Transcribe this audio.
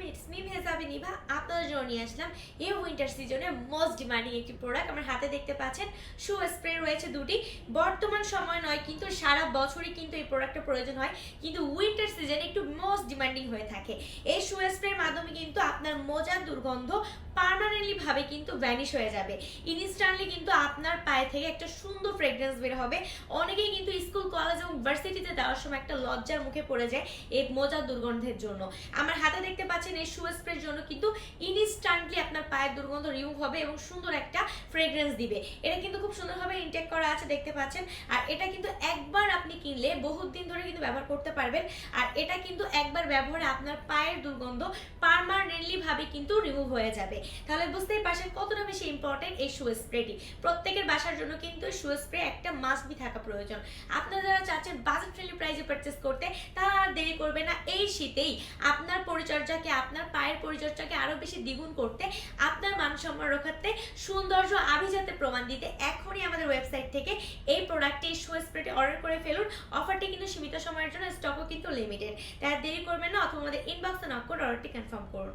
It's me ভেজাবি Nibha আপনাদের জন্য নিয়ে আসলাম এই উইন্টার সিজনে মোস্ট ডিমান্ডিং একটি প্রোডাক্ট। আমার হাতে দেখতে পাচ্ছেন শু স্প্রে রয়েছে দুটি। বর্তমান সময় নয় কিন্তু সারা বছরই কিন্তু এই প্রোডাক্টের প্রয়োজন হয়, কিন্তু উইন্টার সিজনে একটু মোস্ট ডিমান্ডিং হয়ে থাকে। এই শু স্প্রের মাধ্যমে কিন্তু আপনার মোজার দুর্গন্ধ পার্মানেন্টলি ভাবে কিন্তু ভ্যানিশ হয়ে যাবে। ইনস্ট্যান্টলি কিন্তু আপনার পায়ে থেকে একটা সুন্দর ফ্রেগরেন্স বের হবে। অনেকেই কিন্তু স্কুল কলেজ এবং ভার্সিটিতে দেওয়ার সময় একটা লজ্জার মুখে পড়ে যায় এই মোজার দুর্গন্ধের জন্য। আমার হাতে দেখতে পাচ্ছেন এই শু স্প্রের জন্য কিন্তু ইনস্ট্যান্টলি আপনার পায়ের দুর্গন্ধ রিমুভ হবে এবং সুন্দর একটা ফ্রেগরেন্স দিবে। এটা কিন্তু খুব সুন্দরভাবে ইনটেক করা আছে দেখতে পাচ্ছেন। আর এটা কিন্তু একবার আপনি কিনলে বহুত দিন ধরে কিন্তু ব্যবহার করতে পারবেন। আর এটা কিন্তু একবার ব্যবহারে আপনার পায়ের দুর্গন্ধ পার্মানেন্টলি ভাবে কিন্তু রিমুভ হয়ে যাবে। তাহলে বুঝতেই পারছেন কতটা বেশি ইম্পর্টেন্ট এই শু স্প্রেটি। প্রত্যেকের বাসার জন্য কিন্তু শু স্প্রে একটা মাস্ট বি থাকা প্রয়োজন। আপনারা যারা চাচ্ছেন বাজেট ফ্রেন্ডলি প্রাইসে পারচেজ করতে, তারা আর দেরি করবে না। এই শীতেই আপনার পরিচর্যাকে, আপনার পায়ের পরিচর্যাকে আরো বেশি দ্বিগুণ করতে, আপনার মান সম্মান রক্ষাতে, সৌন্দর্য আভিজাতে প্রমাণ দিতে এখনই আমাদের ওয়েবসাইট থেকে এই প্রোডাক্টটি শু স্প্রেটি অর্ডার করে ফেলুন। অফারটি কিন্তু সীমিত সময়ের জন্য, স্টকও কিন্তু লিমিটেড। তাই আর দেরি করবেন না, অথবা আমাদের ইনবক্সে নক করে অর্ডারটি কনফার্ম করুন।